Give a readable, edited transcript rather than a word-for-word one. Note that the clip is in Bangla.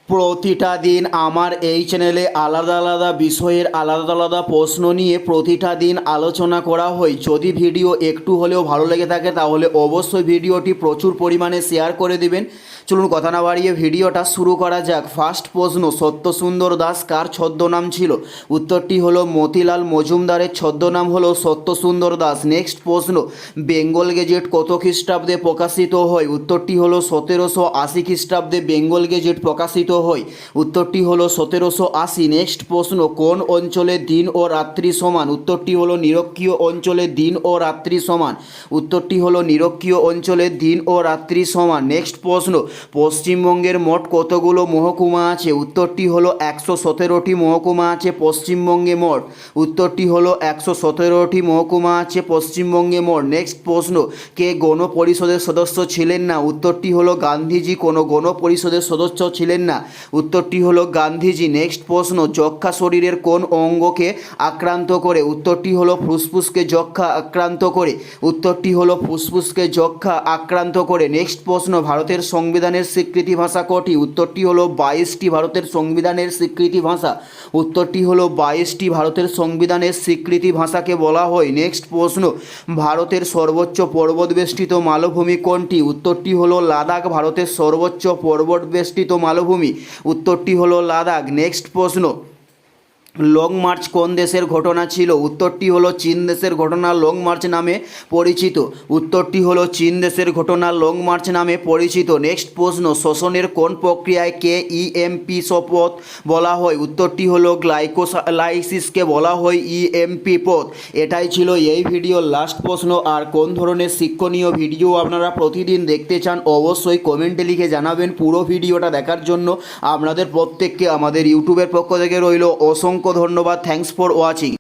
প্রতিটা দিন আমার এই চ্যানেলে আলাদা আলাদা বিষয়ের আলাদা আলাদা প্রশ্ন নিয়ে প্রতিটা দিন আলোচনা করা হয়। যদি ভিডিও একটু হলেও ভালো লেগে থাকে তাহলে অবশ্যই ভিডিওটি প্রচুর পরিমাণে শেয়ার করে দিবেন। চলুন কথা না বাড়িয়ে ভিডিওটা শুরু করা যাক। ফার্স্ট প্রশ্ন, সত্যসুন্দর দাস কার ছদ্মনাম ছিল? উত্তরটি হলো মতিলাল মজুমদারের ছদ্মনাম হলো সত্যসুন্দর দাস। নেক্সট প্রশ্ন, বেঙ্গল গেজেট কত খ্রিস্টাব্দে প্রকাশিত হয়? উত্তরটি হলো 1780 খ্রিস্টাব্দে বেঙ্গল গেজেট প্রকাশিত হয়। উত্তরটি হলো 1780। নেক্সট প্রশ্ন, কোন অঞ্চলে দিন ও রাত্রি সমান? উত্তরটি হলো নিরক্ষীয় অঞ্চলে দিন ও রাত্রি সমান। উত্তরটি হলো নিরক্ষীয় অঞ্চলে দিন ও রাত্রি সমান। নেক্সট প্রশ্ন, পশ্চিমবঙ্গের মোট কতগুলো মহকুমা আছে? উত্তরটি হলো 117টি মহকুমা আছে পশ্চিমবঙ্গে মোট। উত্তরটি হলো 117টি মহকুমা আছে পশ্চিমবঙ্গে মোট। নেক্সট প্রশ্ন, কে গণপরিষদের সদস্য ছিলেন না? উত্তরটি হলো গান্ধীজি কোনো গণপরিষদের সদস্য ছিলেন না। উত্তরটি হলো গান্ধীজি। নেক্সট প্রশ্ন, যক্ষা শরীরের কোন অঙ্গকে আক্রান্ত করে? উত্তরটি হলো ফুসফুসকে যক্ষা আক্রান্ত করে। উত্তরটি হলো ফুসফুসকে যক্ষা আক্রান্ত করে। নেক্সট প্রশ্ন, ভারতের সংবিধানের স্বীকৃতি ভাষা কটি? উত্তরটি হলো 22টি ভারতের সংবিধানের স্বীকৃতি ভাষা। উত্তরটি হলো 22টি ভারতের সংবিধানের স্বীকৃতি ভাষাকে বলা হয়। নেক্সট প্রশ্ন, ভারতের সর্বোচ্চ পর্বতবেষ্টিত মালভূমি কোনটি? উত্তরটি হলো লাদাখ ভারতের সর্বোচ্চ পর্বতবেষ্টিত মালভূমি। উত্তরটি হলো লাদাখ। নেক্সট প্রশ্ন, লং মার্চ কোন দেশের ঘটনা ছিল? উত্তরটি হলো চীন দেশের ঘটনা লং মার্চ নামে পরিচিত। উত্তরটি হলো চীন দেশের ঘটনা লং মার্চ নামে পরিচিত। নেক্সট প্রশ্ন, শ্বসনের কোন প্রক্রিয়ায় ইএমপি পথ বলা হয়? উত্তরটি হলো গ্লাইকোলাইসিসকে বলা হয় ইএমপি পথ। এটাই ছিল এই ভিডিওর লাস্ট প্রশ্ন। আর কোন ধরনের শিক্ষণীয় ভিডিও আপনারা প্রতিদিন দেখতে চান অবশ্যই কমেন্টে লিখে জানাবেন। পুরো ভিডিওটা দেখার জন্য আপনাদের প্রত্যেককে আমাদের ইউটিউবের পক্ষ থেকে রইল অসংখ্য ধন্যবাদ। Thanks for watching.